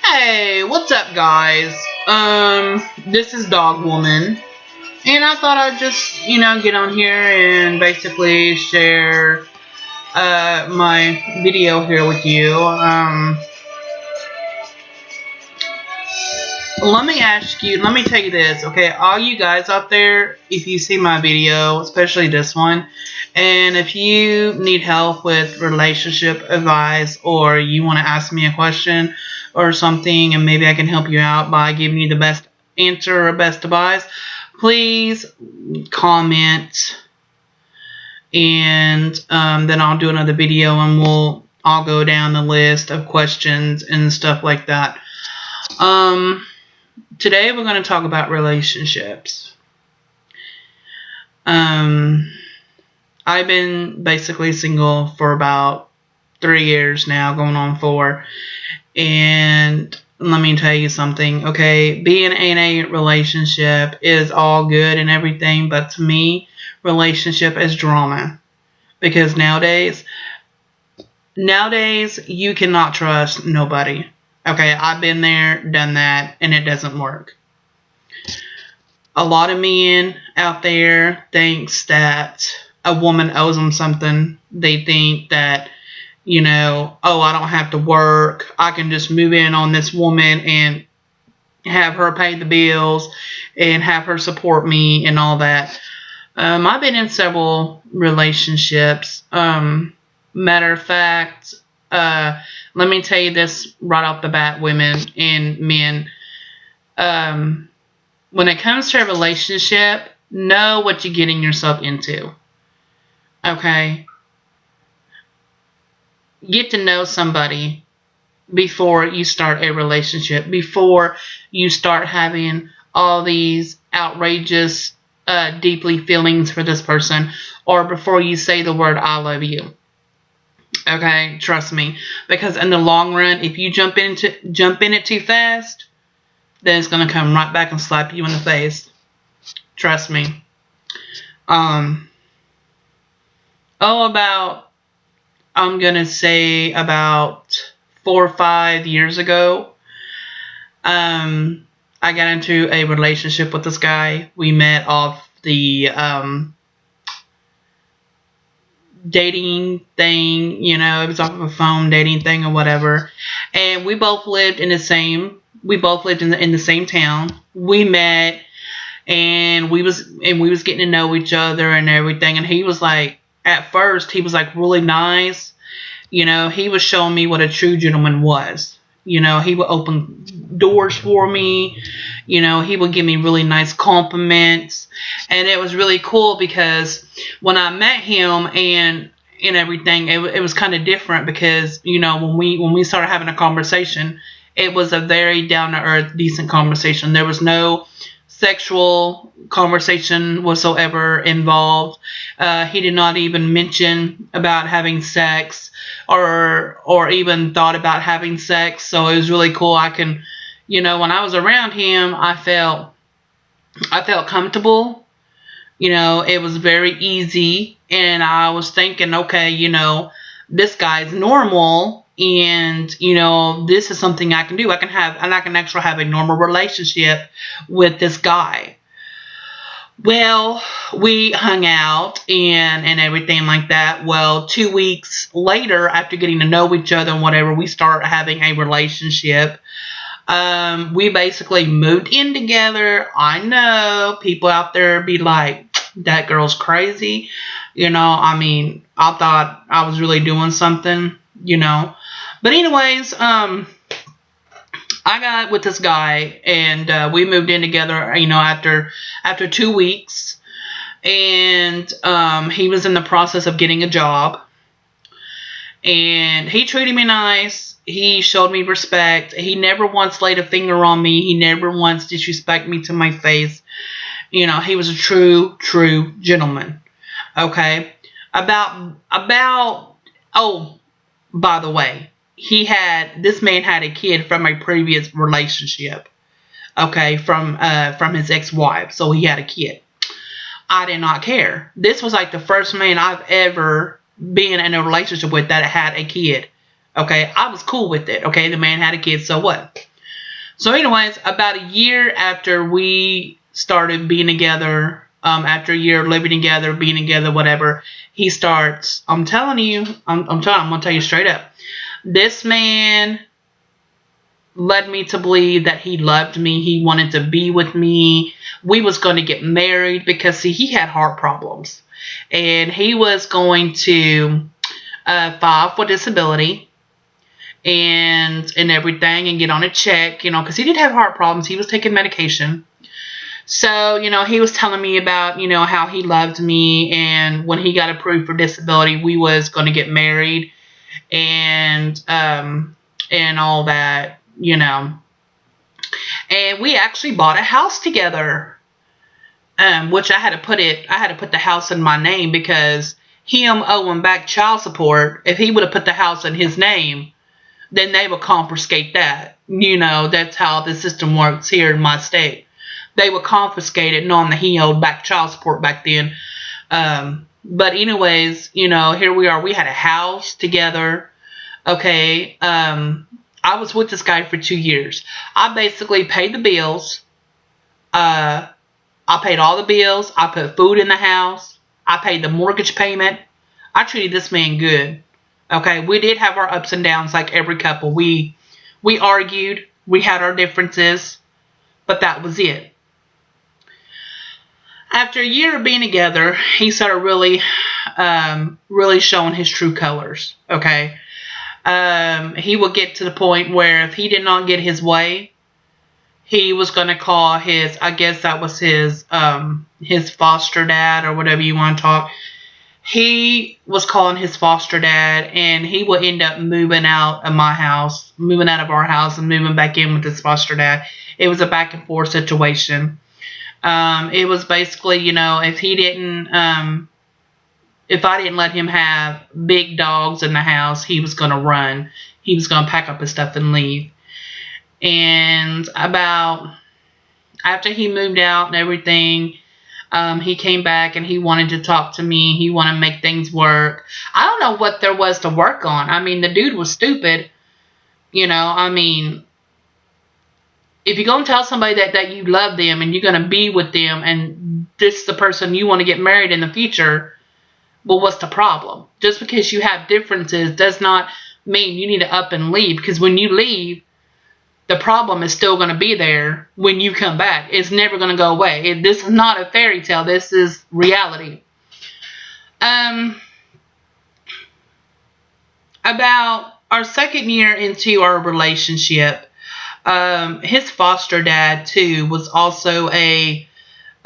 Hey, what's up, guys? This is Dog Woman, and I thought I'd just, get on here and basically share my video here with you. Let me tell you this, okay? All you guys out there, if you see my video, especially this one, and if you need help with relationship advice or you want to ask me a question or something and maybe I can help you out by giving you the best answer or best advice, please comment and then I'll do another video and I'll go down the list of questions and stuff like that. Today we're going to talk about relationships. I've been basically single for about 3 years now, going on 4. And let me tell you something, okay? Being in a relationship is all good and everything, but to me, relationship is drama. Because nowadays, you cannot trust nobody. Okay, I've been there, done that, and it doesn't work. A lot of men out there thinks that a woman owes them something. They think that, I don't have to work. I can just move in on this woman and have her pay the bills and have her support me and all that. I've been in several relationships. Matter of fact, let me tell you this right off the bat, women and men. When it comes to a relationship, know what you're getting yourself into. Okay? Get to know somebody before you start a relationship. Before you start having all these outrageous, deeply feelings for this person. Or before you say the word, I love you. Okay, trust me, because in the long run, if you jump in it too fast, then it's gonna come right back and slap you in the face. Trust me. I'm gonna say about 4 or 5 years ago, I got into a relationship with this guy. We met off the dating thing, it was off of a phone dating thing or whatever, and we both lived in the same town. We met and we was getting to know each other and everything, and he was like, at first he was like really nice, he was showing me what a true gentleman was. He would open doors for me. He would give me really nice compliments. And it was really cool because when I met him and everything, it was kind of different because, when we started having a conversation, it was a very down-to-earth, decent conversation. There was no sexual conversation whatsoever involved. He did not even mention about having sex or even thought about having sex. So it was really cool. I can, when I was around him, I felt comfortable. It was very easy, and I was thinking, okay, this guy's normal, and this is something I can do. I can actually have a normal relationship with this guy. Well, we hung out and everything like that. Well, 2 weeks later, after getting to know each other and whatever, we start having a relationship. We basically moved in together. I know people out there be like, that girl's crazy. I thought I was really doing something, But anyways, I got with this guy and we moved in together, after 2 weeks. And he was in the process of getting a job. And he treated me nice. He showed me respect. He never once laid a finger on me. He never once disrespected me to my face. He was a true gentleman. Okay. Oh, by the way, this man had a kid from a previous relationship. Okay. From his ex-wife. So he had a kid. I did not care. This was like the first man I've ever been in a relationship with that had a kid. Okay, I was cool with it. Okay, the man had a kid, so what? So anyways, about a year after we started being together, after a year living together, being together, whatever, he starts, I'm telling you, I'm going to tell you straight up. This man led me to believe that he loved me. He wanted to be with me. We was going to get married because, see, he had heart problems. And he was going to file for disability and everything and get on a check, because he did have heart problems. He was taking medication. So, he was telling me about, how he loved me, and when he got approved for disability, we was going to get married and all that, And we actually bought a house together, which I had to put the house in my name because him owing back child support, if he would have put the house in his name, then they would confiscate that. That's how the system works here in my state. They would confiscate it knowing that he owed back child support back then. But anyways, here we are. We had a house together. Okay. I was with this guy for 2 years. I basically paid the bills. I paid all the bills. I put food in the house. I paid the mortgage payment. I treated this man good. Okay, we did have our ups and downs like every couple. We argued. We had our differences. But that was it. After a year of being together, he started really showing his true colors. Okay. He would get to the point where if he did not get his way, he was going to call his foster dad or whatever you want to talk. He was calling his foster dad, and he would end up moving out of my house, moving out of our house and moving back in with his foster dad. It was a back and forth situation. It was basically, if I didn't let him have big dogs in the house, he was going to run. He was going to pack up his stuff and leave. And after he moved out and everything, he came back and he wanted to talk to me. He wanted to make things work. I don't know what there was to work on. I mean, the dude was stupid. If you're going to tell somebody that you love them and you're going to be with them and this is the person you want to get married in the future, well, what's the problem? Just because you have differences does not mean you need to up and leave, because when you leave, the problem is still going to be there when you come back. It's never going to go away. This is not a fairy tale. This is reality. About our second year into our relationship, his foster dad too was also he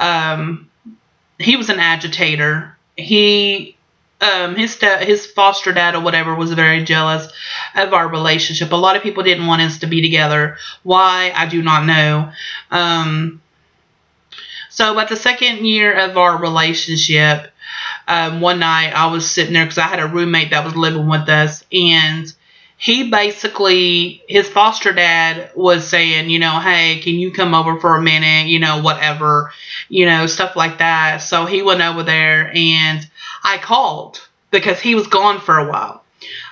was an agitator. His foster dad or whatever was very jealous of our relationship. A lot of people didn't want us to be together. Why? I do not know. So about the second year of our relationship, one night I was sitting there because I had a roommate that was living with us, and his foster dad was saying, hey, can you come over for a minute, whatever, stuff like that. So he went over there, and I called because he was gone for a while.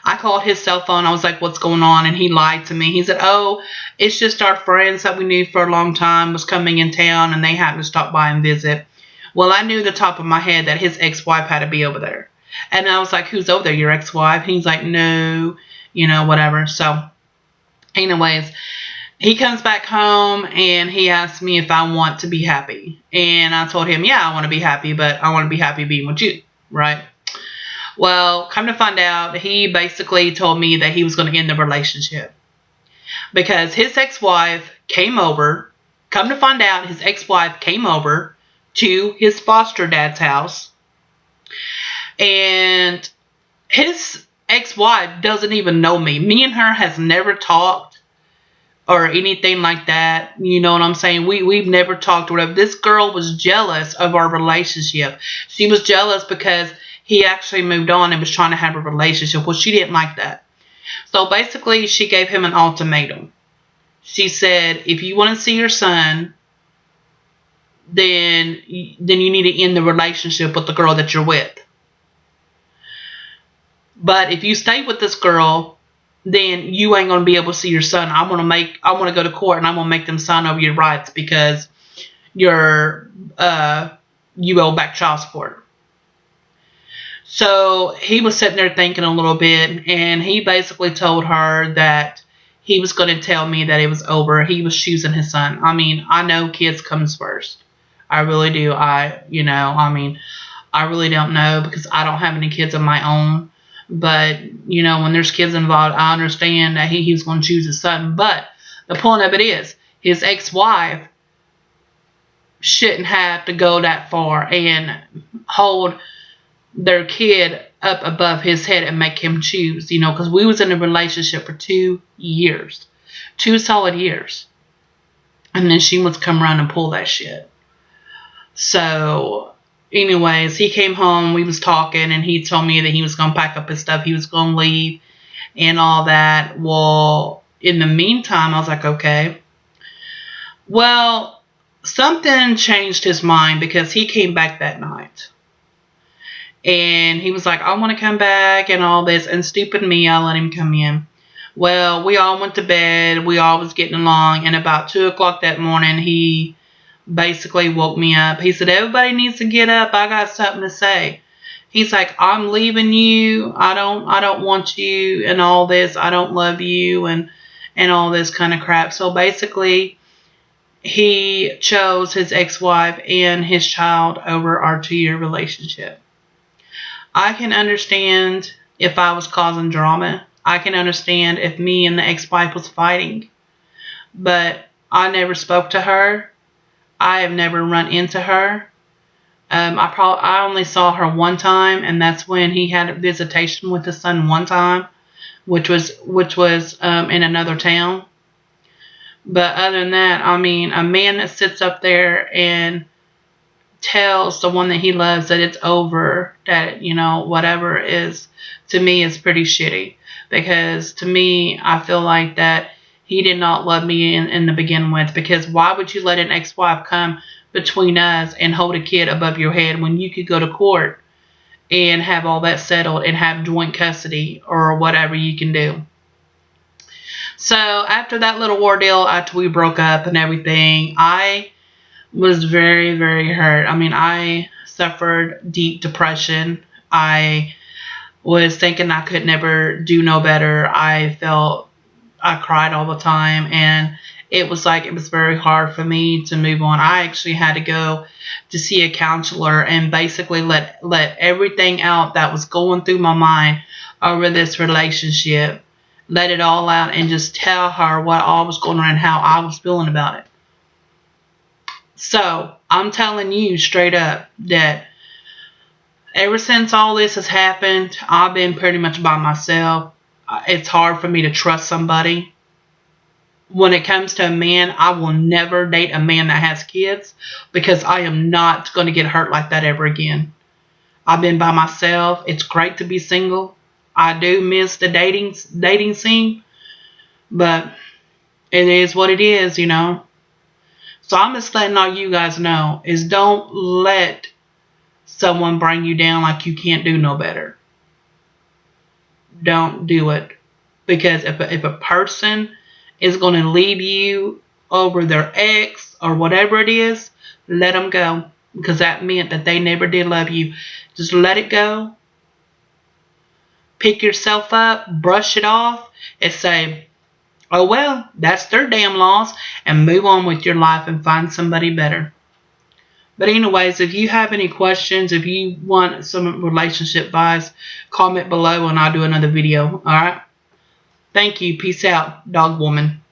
I called his cell phone. I was like, what's going on? And he lied to me. He said, oh, it's just our friends that we knew for a long time was coming in town, and they happened to stop by and visit. Well, I knew the top of my head that his ex-wife had to be over there. And I was like, who's over there? Your ex-wife? And he's like, no, whatever. So anyways, he comes back home and he asks me if I want to be happy. And I told him, yeah, I want to be happy, but I want to be happy being with you, right? Well, come to find out, he basically told me that he was going to end the relationship because his ex-wife came over. Come to find out, his ex-wife came over to his foster dad's house, and his ex-wife doesn't even know me. Me and her has never talked or anything like that. You know what I'm saying? We've never talked or whatever. This girl was jealous of our relationship. She was jealous because he actually moved on and was trying to have a relationship. Well, she didn't like that. So basically, she gave him an ultimatum. She said, if you want to see your son, then you need to end the relationship with the girl that you're with. But if you stay with this girl, then you ain't gonna be able to see your son. I'm gonna go to court and I'm gonna make them sign over your rights because you owe back child support. So he was sitting there thinking a little bit, and he basically told her that he was going to tell me that it was over. He was choosing his son. I mean, I know kids comes first. I really do. I really don't know because I don't have any kids of my own. But, when there's kids involved, I understand that he was going to choose his son. But the point of it is, his ex-wife shouldn't have to go that far and hold their kid up above his head and make him choose, because we was in a relationship for 2 years, 2 solid years. And then she must come around and pull that shit. So, anyways, he came home, we was talking, and he told me that he was going to pack up his stuff, he was going to leave, and all that. Well, in the meantime, I was like, okay. Well, something changed his mind because he came back that night. And he was like, I want to come back and all this. And stupid me, I let him come in. Well, we all went to bed. We all was getting along. And about 2 o'clock that morning, he basically woke me up. He said, everybody needs to get up. I got something to say. He's like, I'm leaving you. I don't want you and all this. I don't love you and all this kind of crap. So basically, he chose his ex-wife and his child over our 2-year relationship. I can understand if I was causing drama. I can understand if me and the ex-wife was fighting. But I never spoke to her. I have never run into her. I only saw her one time, and that's when he had a visitation with his son one time, which was in another town. But other than that, I mean, a man that sits up there and tells the one that he loves that it's over, that, whatever is, to me, is pretty shitty. Because to me, I feel like that he did not love me in the begin with. Because why would you let an ex-wife come between us and hold a kid above your head when you could go to court and have all that settled and have joint custody or whatever you can do? So after that little ordeal, after we broke up and everything, I was very, very hurt. I mean, I suffered deep depression. I was thinking I could never do no better. I cried all the time, and it was very hard for me to move on. I actually had to go to see a counselor and basically let everything out that was going through my mind over this relationship, let it all out, and just tell her what all was going on and how I was feeling about it. So, I'm telling you straight up that ever since all this has happened, I've been pretty much by myself. It's hard for me to trust somebody. When it comes to a man, I will never date a man that has kids because I am not going to get hurt like that ever again. I've been by myself. It's great to be single. I do miss the dating scene, but it is what it is, So I'm just letting all you guys know is don't let someone bring you down like you can't do no better. Don't do it. Because if a person is going to leave you over their ex or whatever it is, let them go. Because that meant that they never did love you. Just let it go. Pick yourself up, brush it off, and say, oh well, that's their damn loss, and move on with your life and find somebody better. But anyways, if you have any questions, if you want some relationship advice, comment below and I'll do another video. Alright? Thank you. Peace out, dog woman.